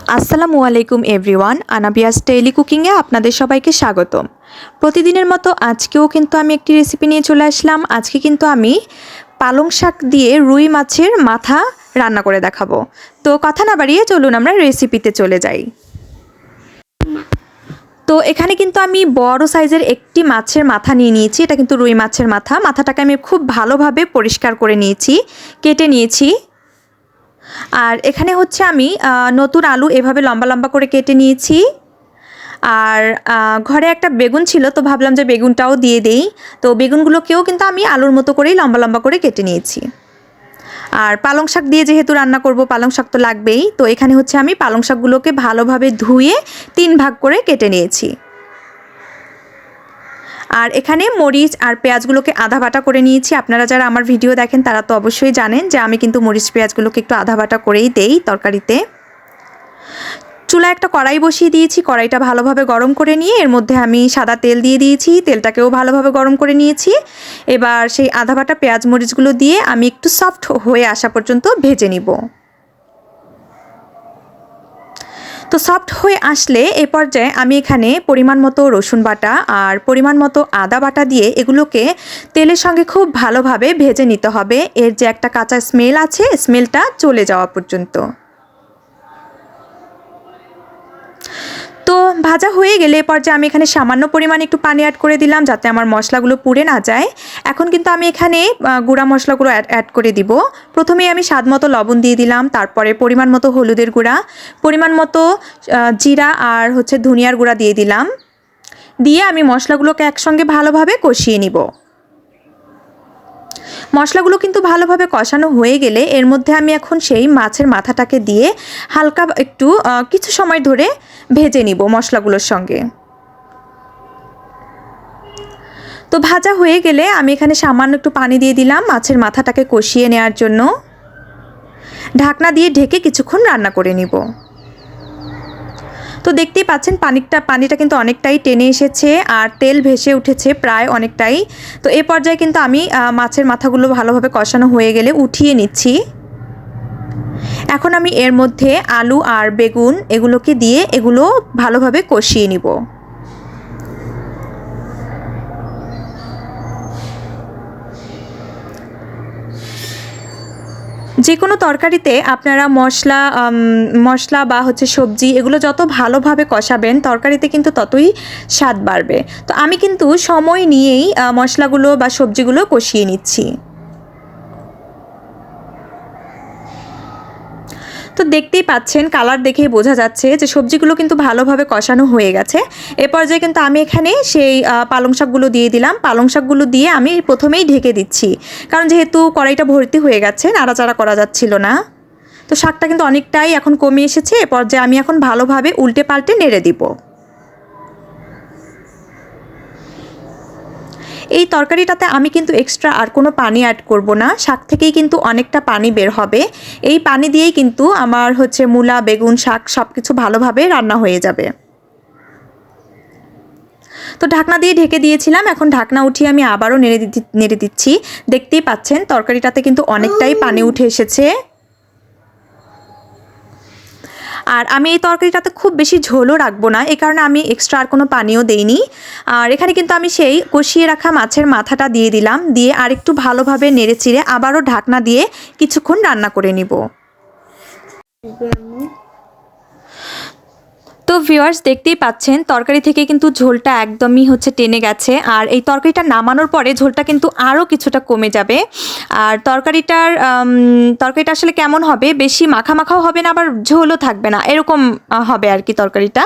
আসসালামু আলাইকুম everyone, আনাবিয়াস daily কুকিংয়ে আপনাদের সবাইকে স্বাগতম। প্রতিদিনের মতো আজকেও কিন্তু আমি একটি রেসিপি নিয়ে চলে আসলাম। আজকে কিন্তু আমি পালং শাক দিয়ে রুই মাছের মাথা রান্না করে দেখাবো। তো কথা না বাড়িয়ে চলুন আমরা রেসিপিতে চলে যাই। তো এখানে কিন্তু আমি বড় সাইজের একটি মাছের মাথা নিয়ে নিয়েছি। এটা কিন্তু রুই মাছের মাথা। মাথাটাকে আমি খুব ভালোভাবে পরিষ্কার করে নিয়েছি, কেটে নিয়েছি। আর এখানে হচ্ছে আমি নতুন আলু এভাবে লম্বা লম্বা করে কেটে নিয়েছি। আর ঘরে একটা বেগুন ছিল, তো ভাবলাম যে বেগুনটাও দিয়ে দেই। তো বেগুনগুলোকেও কিন্তু আমি আলুর মতো করেই লম্বা লম্বা করে কেটে নিয়েছি। আর পালং শাক দিয়ে যেহেতু রান্না করব, পালং শাক তো লাগবেই। তো এখানে হচ্ছে আমি পালং শাকগুলোকে ভালোভাবে ধুয়ে 3 ভাগ করে কেটে নিয়েছি। আর এখানে মরিচ আর পেঁয়াজগুলোকে আধা বাটা করে নিয়েছি। আপনারা যারা আমার ভিডিও দেখেন তারা তো অবশ্যই জানেন যে আমি কিন্তু মরিচ পেঁয়াজগুলোকে একটু আধা বাটা করেই দেই তরকারিতে। চুলায় একটা কড়াই বসিয়ে দিয়েছি। কড়াইটা ভালোভাবে গরম করে নিয়ে এর মধ্যে আমি সাদা তেল দিয়ে দিয়েছি। তেলটাকেও ভালোভাবে গরম করে নিয়েছি। এবার সেই আধা বাটা পেঁয়াজ মরিচগুলো দিয়ে আমি একটু সফট হয়ে আসা পর্যন্ত ভেজে নিব। তো সফট হয়ে আসলে এ পর্যায়ে আমি এখানে পরিমাণ মতো রসুন বাটা আর পরিমাণ মতো আদা বাটা দিয়ে এগুলোকে তেলের সঙ্গে খুব ভালোভাবে ভেজে নিতে হবে। এর যে একটা কাঁচা স্মেল আছে, স্মেলটা চলে যাওয়া পর্যন্ত। তো ভাজা হয়ে গেলে এ পর্যায়ে আমি এখানে সামান্য পরিমাণে একটু পানি অ্যাড করে দিলাম যাতে আমার মশলাগুলো পুড়ে না যায়। এখন কিন্তু আমি এখানে গুঁড়া মশলাগুলো অ্যাড করে দিব। প্রথমেই আমি স্বাদ মতো লবণ দিয়ে দিলাম, তারপরে পরিমাণ মতো হলুদের গুঁড়া, পরিমাণ মতো জিরা আর হচ্ছে ধনিয়ার গুঁড়া দিয়ে দিলাম। দিয়ে আমি মশলাগুলোকে একসঙ্গে ভালোভাবে কষিয়ে নিব। মশলাগুলো কিন্তু ভালোভাবে কষানো হয়ে গেলে এর মধ্যে আমি এখন সেই মাছের মাথাটাকে দিয়ে হালকা একটু কিছু সময় ধরে ভেজে নিব মশলাগুলোর সঙ্গে। তো ভাজা হয়ে গেলে আমি এখানে সামান্য একটু পানি দিয়ে দিলাম মাছের মাথাটাকে কষিয়ে নেওয়ার জন্য। ঢাকনা দিয়ে ঢেকে কিছুক্ষণ রান্না করে নিব। তো দেখতেই পাচ্ছেন পানিটা কিন্তু অনেকটাই টেনে এসেছে আর তেল ভেসে উঠেছে প্রায় অনেকটাই। তো এই পর্যায়ে কিন্তু আমি মাছের মাথাগুলো ভালোভাবে কষানো হয়ে গেলে উঠিয়ে নিচ্ছি। এখন আমি এর মধ্যে আলু আর বেগুন এগুলোকে দিয়ে এগুলো ভালোভাবে কষিয়ে নিব। যে কোনো তরকারিতে আপনারা মশলা বা হচ্ছে সবজি এগুলো যত ভালোভাবে কষাবেন তরকারিতে কিন্তু ততই স্বাদ বাড়বে। তো আমি কিন্তু সময় নিয়েই মশলাগুলো বা সবজিগুলো কষিয়ে নিচ্ছি। তো দেখতেই পাচ্ছেন কালার দেখেই বোঝা যাচ্ছে যে সবজিগুলো কিন্তু ভালোভাবে কষানো হয়ে গেছে। এ পর্যায়ে কিন্তু আমি এখানে সেই পালং শাকগুলো দিয়ে দিলাম। পালং শাকগুলো দিয়ে আমি প্রথমেই ঢেকে দিচ্ছি, কারণ যেহেতু কড়াইটা ভর্তি হয়ে গেছে, নাড়াচাড়া করা যাচ্ছিল না। তো শাকটা কিন্তু অনেকটাই এখন কমে এসেছে। এ পর্যায়ে আমি এখন ভালোভাবে উল্টে পাল্টে নেড়ে দিব। এই তরকারিটাতে আমি কিন্তু এক্সট্রা আর কোনো পানি অ্যাড করব না। শাক থেকেই কিন্তু অনেকটা পানি বের হবে। এই পানি দিয়েই কিন্তু আমার হচ্ছে মূলা, বেগুন, শাক সব কিছু ভালোভাবে রান্না হয়ে যাবে। তো ঢাকনা দিয়ে ঢেকে দিয়েছিলাম। এখন ঢাকনা উঠিয়ে আমি আবারও নেড়ে দিচ্ছি। দেখতেই পাচ্ছেন তরকারিটাতে কিন্তু অনেকটাই পানি উঠে এসেছে। আর আমি এই তরকারিটাতে খুব বেশি ঝোলও রাখবো না, এই কারণে আমি এক্সট্রা আর কোনো পানিও দেইনি। আর এখানে কিন্তু আমি সেই কষিয়ে রাখা মাছের মাথাটা দিয়ে দিলাম। দিয়ে আর একটু ভালোভাবে নেড়ে চিড়ে আবারও ঢাকনা দিয়ে কিছুক্ষণ রান্না করে নিব। তো ভিউয়ার্স দেখতেই পাচ্ছেন তরকারি থেকে কিন্তু ঝোলটা একদমই হচ্ছে টেনে গেছে। আর এই তরকারিটা নামানোর পরে ঝোলটা কিন্তু আরও কিছুটা কমে যাবে। আর তরকারিটা আসলে কেমন হবে, বেশি মাখা মাখাও হবে না আবার ঝোলও থাকবে না, এরকম হবে আর কি তরকারিটা।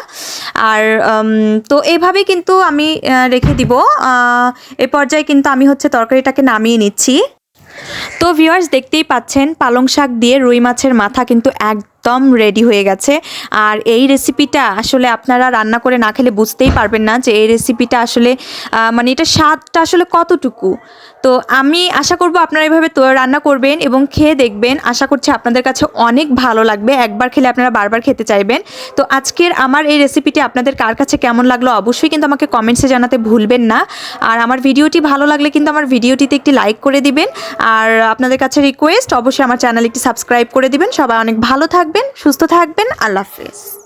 আর তো এইভাবেই কিন্তু আমি রেখে দিব। এ পর্যায়ে কিন্তু আমি হচ্ছে তরকারিটাকে নামিয়ে নিচ্ছি। তো ভিউয়ার্স দেখতেই পাচ্ছেন পালং শাক দিয়ে রুই মাছের মাথা কিন্তু একদম রেডি হয়ে গেছে। আর এই রেসিপিটা আসলে আপনারা রান্না করে না খেলে বুঝতেই পারবেন না যে এই রেসিপিটা আসলে মানে এটা স্বাদটা আসলে কতটুকু। তো আমি আশা করব আপনারা এভাবে রান্না করবেন এবং খেয়ে দেখবেন। আশা করছি আপনাদের কাছে অনেক ভালো লাগবে। একবার খেলে আপনারা বারবার খেতে চাইবেন। তো আজকের আমার এই রেসিপিটি আপনাদের কার কাছে কেমন লাগলো অবশ্যই কিন্তু আমাকে কমেন্টসে জানাতে ভুলবেন না। আর আমার ভিডিওটি ভালো লাগলে কিন্তু আমার ভিডিওটিতে একটি লাইক করে দিবেন। আর আপনাদের কাছে রিকোয়েস্ট অবশ্যই আমার চ্যানেল একটি সাবস্ক্রাইব করে দিবেন। সবাই অনেক ভালো থাকবেন। থাকবেন, সুস্থ থাকবেন। আল্লাহ হাফেজ।